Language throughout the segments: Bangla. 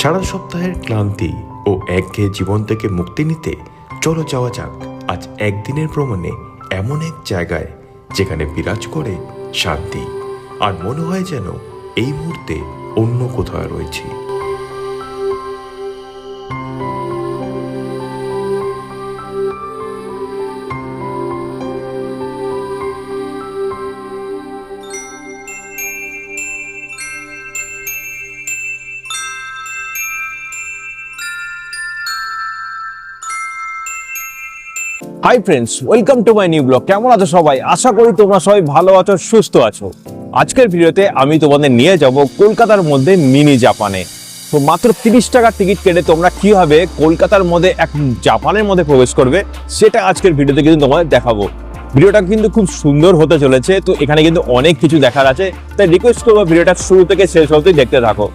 সারা সপ্তাহের ক্লান্তি ও একঘেয়ে জীবন থেকে মুক্তি নিতে চলো যাওয়া যাক আজ একদিনের ভ্রমণে এমন এক জায়গায় যেখানে বিরাজ করে শান্তি, আর মনে হয় যেন এই মুহূর্তে অন্য কোথাও রয়েছি। Hi friends, welcome to my new blog. কেমন আছো সবাই? আশা করি তোমরা সবাই ভালো আছো, সুস্থ আছো। আজকের ভিডিওতে আমি তোমাদের নিয়ে যাব কলকাতার মধ্যে মিনি জাপানে। তো মাত্র 30 টাকার টিকিট কেটে তোমরা কিভাবে কলকাতার মধ্যে এক জাপানের মধ্যে প্রবেশ করবে সেটা আজকের ভিডিওতে কিন্তু তোমাদের দেখাবো। ভিডিওটা কিন্তু খুব সুন্দর হতে চলেছে। তো এখানে কিন্তু অনেক কিছু দেখার আছে, তাই রিকোয়েস্ট করবো ভিডিওটা শুরু থেকে শেষ অবধি দেখতে থাকো।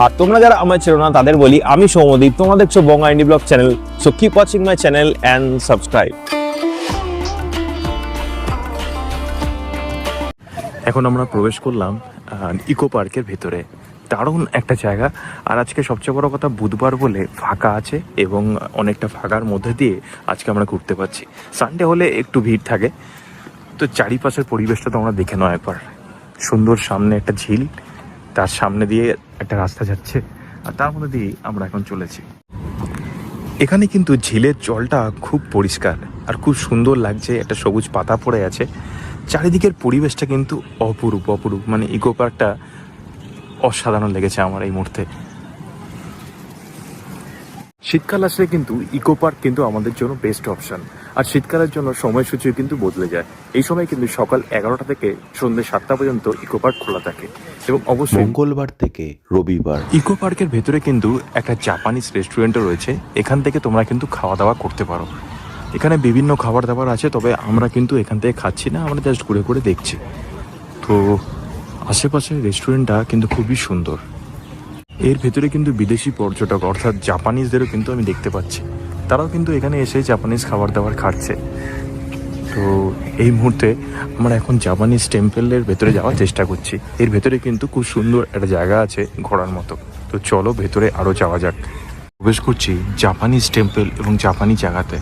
আর তোমরা যারা আমার ছিল না তাদের বলি, আমি সৌমদীপ, তোমরা দেখছো Banga indie blog channel. So keep watching my channel and subscribe. এখন আমরা প্রবেশ করলাম ইকো পার্কের ভেতরে। দারুণ একটা জায়গা। আর আজকে সবচেয়ে বড় কথা, বুধবার বলে ফাঁকা আছে এবং অনেকটা ফাঁকার মধ্যে দিয়ে আজকে আমরা ঘুরতে পারছি। সানডে হলে একটু ভিড় থাকে। তো চারিপাশের পরিবেশটা তোমরা দেখে নাও একবার। সুন্দর সামনে একটা ঝিল, তার সামনে দিয়ে একটা রাস্তা যাচ্ছে, আর তার মধ্যে দিয়ে আমরা এখন চলেছি। এখানে কিন্তু ঝিলের জলটা খুব পরিষ্কার আর খুব সুন্দর লাগছে। একটা সবুজ পাতা পড়ে আছে। চারিদিকের পরিবেশটা কিন্তু অপরূপ অপরূপ। মানে ইকো পার্কটা অসাধারণ লেগেছে আমার এই মুহূর্তে। শীতকাল আসলে কিন্তু ইকো পার্ক কিন্তু আমাদের জন্য বেস্ট অপশন। আর শীতকালের জন্য সময়সূচিও কিন্তু বদলে যায়। এই সময় কিন্তু সকাল 11টা থেকে সন্ধ্যে 7টা পর্যন্ত ইকো পার্ক খোলা থাকে, এবং অবশ্যই মঙ্গলবার থেকে রবিবার। ইকো পার্কের ভেতরে কিন্তু একটা জাপানিজ রেস্টুরেন্টও রয়েছে। এখান থেকে তোমরা কিন্তু খাওয়া দাওয়া করতে পারো। এখানে বিভিন্ন খাবার দাবার আছে, তবে আমরা কিন্তু এখান থেকে খাচ্ছি না, আমরা জাস্ট ঘুরে ঘুরে দেখছি। তো আশেপাশের রেস্টুরেন্টটা কিন্তু খুবই সুন্দর। এর ভেতরে কিন্তু বিদেশি পর্যটক অর্থাৎ জাপানিজদেরও কিন্তু আমি দেখতে পাচ্ছি। তারাও কিন্তু এখানে এসে জাপানিজ খাবার দাবার খাচ্ছে। তো এই মুহূর্তে আমরা এখন জাপানিজ টেম্পলের ভেতরে যাওয়ার চেষ্টা করছি। এর ভেতরে কিন্তু খুব সুন্দর একটা জায়গা আছে ঘোরার মতো। তো চলো ভেতরে আরও যাওয়া যাক। প্রবেশ করছি জাপানিজ টেম্পল এবং জাপানি জায়গাতে।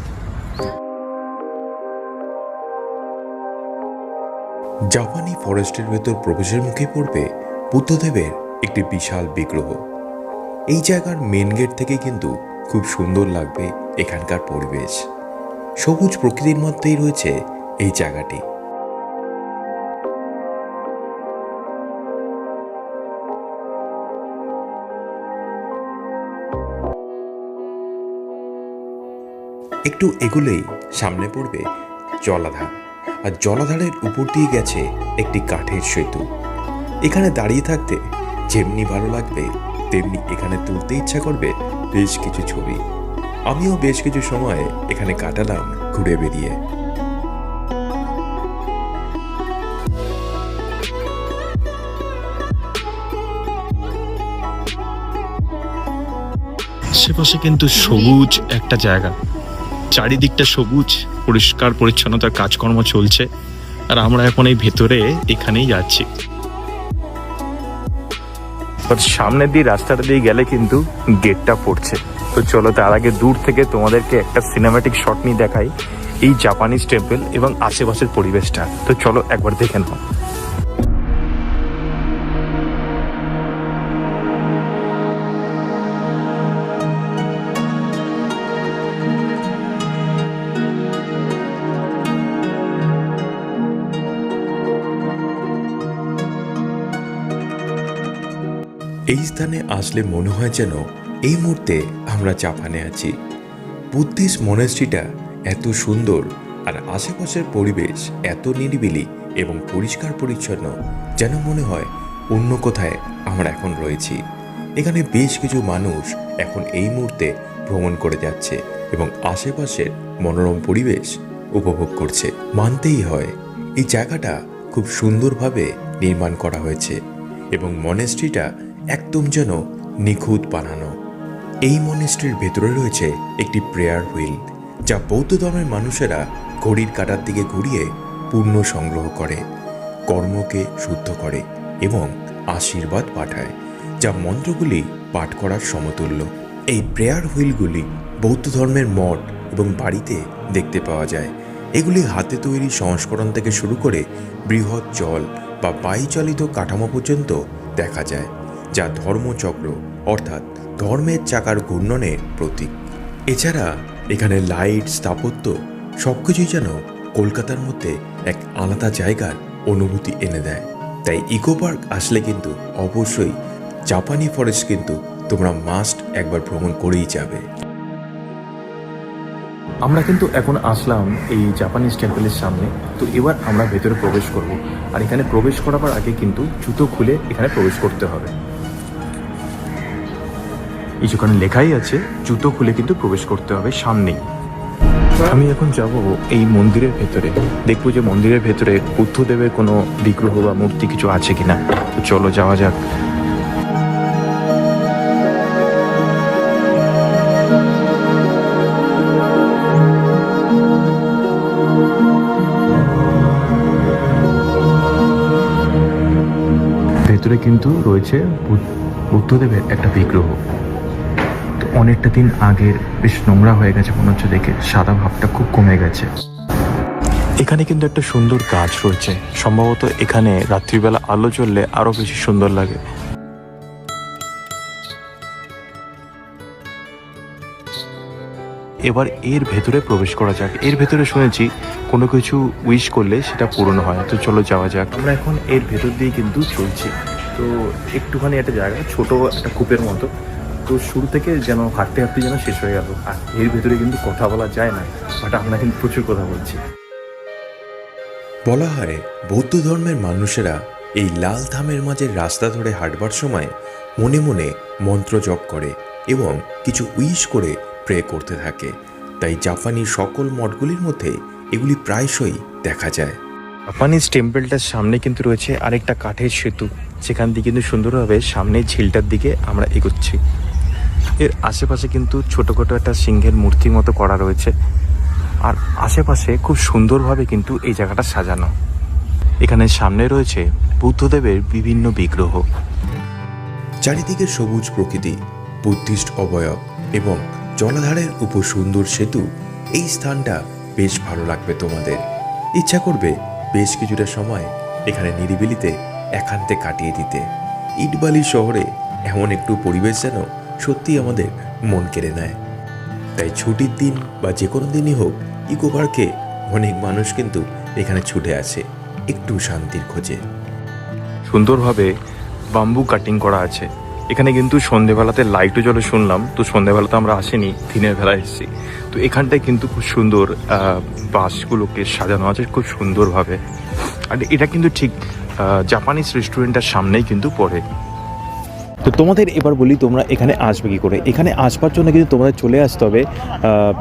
জাপানি ফরেস্টের ভেতর প্রবেশের মুখে পড়বে বুদ্ধদেবের একটি বিশাল বিগ্রহ। এই জায়গার মেন গেট থেকে কিন্তু খুব সুন্দর লাগবে এখানকার পরিবেশ। সবুজ প্রকৃতির মধ্যেই রয়েছে এই জায়গাটি। একটু এগুলেই সামনে পড়বে জলাধার, আর জলাধারের উপর দিয়ে গেছে একটি কাঠের সেতু। এখানে দাঁড়িয়ে থাকতে যেমনি ভালো লাগবে, তেমনি এখানে তুলতে ইচ্ছা করবে বেশ কিছু ছবি। আমিও বেশ কিছু সময় এখানে কাটালাম ঘুরে বেরিয়ে। আশেপাশে কিন্তু সবুজ একটা জায়গা, চারিদিকটা সবুজ, পরিষ্কার পরিচ্ছন্নতার কাজকর্ম চলছে। আর আমরা এখন এই ভেতরে এখানেই যাচ্ছি। সামনে দিয়ে রাস্তাটা দিয়ে গেলে কিন্তু গেটটা পড়ছে। তো চলো তার আগে দূর থেকে তোমাদেরকে একটা সিনেম্যাটিক শট নিয়ে দেখাই এই জাপানিজ টেম্পল এবং আশেপাশের পরিবেশটা। তো চলো একবার দেখে নাও। এই স্থানে আসলে মনে হয় যেন এই মুহূর্তে আমরা জাপানে আছি। বুদ্ধিস্ট মনাস্ট্রিটা এত সুন্দর, আর আশেপাশের পরিবেশ এত নিরিবিলি এবং পরিষ্কার পরিচ্ছন্ন, যেন মনে হয় অন্য কোথায় আমরা এখন রয়েছি। এখানে বেশ কিছু মানুষ এখন এই মুহূর্তে ভ্রমণ করে যাচ্ছে এবং আশেপাশের মনোরম পরিবেশ উপভোগ করছে। মানতেই হয় এই জায়গাটা খুব সুন্দরভাবে নির্মাণ করা হয়েছে এবং মনাস্ট্রিটা একদম যেন নিখুঁত বানানো। এই মনাস্ট্রির ভেতরে রয়েছে একটি প্রেয়ার হুইল, যা বৌদ্ধ ধর্মের মানুষেরা ঘড়ির কাঁটার দিকে ঘুরিয়ে পুণ্য সংগ্রহ করে, কর্মকে শুদ্ধ করে এবং আশীর্বাদ পাঠায়, যা মন্ত্রগুলি পাঠ করার সমতুল্য। এই প্রেয়ার হুইলগুলি বৌদ্ধ ধর্মের মঠ এবং বাড়িতে দেখতে পাওয়া যায়। এগুলি হাতে তৈরি সংস্করণ থেকে শুরু করে বৃহৎ জল বা বায়ুচালিত কাঠামো পর্যন্ত দেখা যায়, যা ধর্মচক্র অর্থাৎ ধর্মের চাকার ঘূর্ণনের প্রতীক। এছাড়া এখানে লাইট, স্থাপত্য সবকিছুই যেন কলকাতার মধ্যে এক আলাদা জায়গার অনুভূতি এনে দেয়। তাই ইকো পার্ক আসলে কিন্তু অবশ্যই জাপানি ফরেস্ট কিন্তু তোমরা মাস্ট একবার ভ্রমণ করেই যাবে। আমরা কিন্তু এখন আসলাম এই জাপানিজ টেম্পলের সামনে। তো এবার আমরা ভেতরে প্রবেশ করব, আর এখানে প্রবেশ করার আগে কিন্তু জুতো খুলে এখানে প্রবেশ করতে হবে। এই যেখানে লেখাই আছে জুতো খুলে কিন্তু প্রবেশ করতে হবে সামনেই। আমি এখন যাব এই মন্দিরের ভেতরে, দেখবো যে মন্দিরের ভেতরে বুদ্ধদেবের কোনো বিগ্রহ বা মূর্তি কিছু আছে কিনা। তো চলো যাওয়া যাক। ভেতরে কিন্তু রয়েছে বুদ্ধদেবের একটা বিগ্রহ। তো অনেকটা দিন আগের, বেশ নোংরা হয়ে গেছে মনে হচ্ছে, দেখে সাদা ভাবটা খুব কমে গেছে। এখানে কিন্তু একটা সুন্দর গাছ রয়েছে, সম্ভবত এখানে রাত্রিবেলা আলো জ্বললে আরো বেশি সুন্দর লাগে। এবার এর ভেতরে প্রবেশ করা যাক। এর ভেতরে শুনেছি কোনো কিছু উইশ করলে সেটা পূরণ হয়। তো চলো যাওয়া যাক। আমরা এখন এর ভেতর দিয়ে কিন্তু চলছি। তো একটুখানি একটা জায়গা, ছোট একটা কূপের মতো। তো শুরু থেকে যেন হাঁটতে হাঁটতে যেন শেষ হয়ে গেল। আর এর ভেতরে কিন্তু কথা বলা যায় না, বাট আমরা কিন্তু প্রচুর কথা বলছি। বলা হয় বৌদ্ধ ধর্মের মানুষেরা এই লাল থামের মাঝের রাস্তা ধরে হাঁটবার সময় মনে মনে মন্ত্র জপ করে এবং কিছু উইশ করে প্রে করতে থাকে। তাই জাপানি সকল মঠগুলির মধ্যে এগুলি প্রায়শই দেখা যায়। জাপানিজ টেম্পলটার সামনে কিন্তু রয়েছে আরেকটা কাঠের সেতু, সেখান দিয়ে কিন্তু সুন্দরভাবে সামনে ঝিলটার দিকে আমরা এগোচ্ছি। এর আশেপাশে কিন্তু ছোটোখাটো একটা সিংহের মূর্তির মতো করা রয়েছে, আর আশেপাশে খুব সুন্দরভাবে কিন্তু এই জায়গাটা সাজানো। এখানে সামনে রয়েছে বুদ্ধদেবের বিভিন্ন বিগ্রহ। চারিদিকে সবুজ প্রকৃতি, বুদ্ধিস্ট অবয়ব এবং জলাধারের উপর সুন্দর সেতু। এই স্থানটা বেশ ভালো লাগবে তোমাদের। ইচ্ছা করবে বেশ কিছুটা সময় এখানে নিরিবিলিতে একান্তে কাটিয়ে দিতে। ইটবালি শহরে এমন একটু পরিবেশ যেন সত্যি আমাদের মন কেড়ে নেয়। তাই ছুটির দিন বা যে কোনো দিনই হোক, ইকো পার্কে অনেক মানুষ কিন্তু এখানে ছুটে আসে একটু শান্তির খোঁজে। সুন্দরভাবে বাম্বু কাটিং করা আছে। এখানে কিন্তু সন্ধেবেলাতে লাইটও জ্বলে শুনলাম। তো সন্ধেবেলাতে আমরা আসিনি, দিনের বেলা এসেছি। তো এখানটায় কিন্তু খুব সুন্দর বাসগুলোকে সাজানো আছে খুব সুন্দরভাবে। আর এটা কিন্তু ঠিক জাপানিজ রেস্টুরেন্টের সামনেই কিন্তু পড়ে। তো তোমাদের এবার বলি, তোমরা এখানে আসবে কী করে। এখানে আসবার জন্য কিন্তু তোমাদের চলে আসতে হবে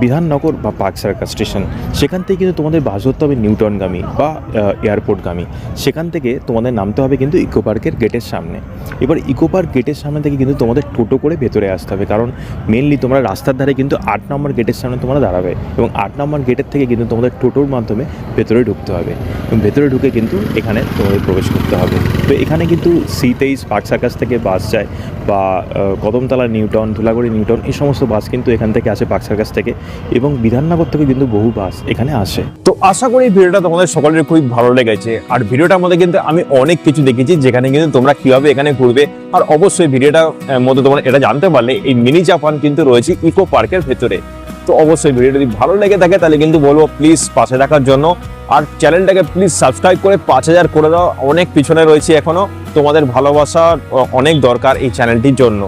বিধাননগর বা পার্ক সার্কাস স্টেশন। সেখান থেকে কিন্তু তোমাদের বাস ধরতে হবে নিউটনগামী বা এয়ারপোর্টগামী। সেখান থেকে তোমাদের নামতে হবে কিন্তু ইকো পার্কের গেটের সামনে। এবার ইকো পার্ক গেটের সামনে থেকে কিন্তু তোমাদের টোটো করে ভেতরে আসতে হবে, কারণ মেনলি তোমরা রাস্তার ধারে কিন্তু 8 নম্বর গেটের সামনে তোমরা দাঁড়াবে, এবং 8 নম্বর গেটের থেকে কিন্তু তোমাদের টোটোর মাধ্যমে ভেতরে ঢুকতে হবে, এবং ভেতরে ঢুকে কিন্তু এখানে তোমাদের প্রবেশ করতে হবে। তো এখানে কিন্তু C23 পার্ক সার্কাস থেকে বাস যায়, বা কদমতলা নিউটন, ধুলাগড়ি নিউটন, এই সমস্ত বাস কিন্তু এখান থেকে আসে পার্ক সার্কাস থেকে, এবং বিধাননগর থেকে কিন্তু বহু বাস এখানে আসে। তো আশা করি ভিডিওটা তোমাদের সকলের খুব ভালো লেগেছে। আর ভিডিওটার মধ্যে কিন্তু আমি অনেক কিছু দেখেছি যেখানে কিন্তু তোমরা কিভাবে এখানে ঘুরবে। আর অবশ্যই ভিডিওটার মধ্যে তোমরা এটা জানতে পারলে এই মিনি জাপান কিন্তু রয়েছে ইকো পার্কের ভেতরে। তো অবশ্যই ভিডিওটা যদি ভালো লেগে থাকে তাহলে কিন্তু বলবো প্লিজ পাশে থাকার জন্য, আর চ্যানেলটাকে প্লিজ সাবস্ক্রাইব করে 5000 করে দাও। অনেক পিছনে রয়েছে এখনো, তোমাদের ভালোবাসা অনেক দরকার এই চ্যানেলটির জন্য।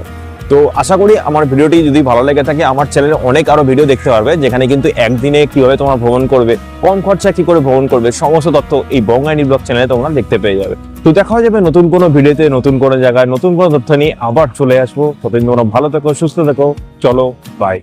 তো আশা করি আমার ভিডিওটি যদি ভালো লেগে থাকে, আমার চ্যানেলে অনেক আরো ভিডিও দেখতে পারবে যেখানে কিন্তু একদিনে কিভাবে তোমরা ভ্রমণ করবে, কম খরচা কি করে ভ্রমণ করবে, সমস্ত তথ্য এই বঙ্গাইনী ব্লগ চ্যানেলে তোমরা দেখতে পেয়ে যাবে। তো দেখা যাবে নতুন কোনো ভিডিওতে, নতুন কোনো জায়গায়, নতুন কোনো তথ্য নিয়ে আবার চলে আসবো। ততদিন তোমরা ভালো থেকো, সুস্থ থেকো। চলো, বাই।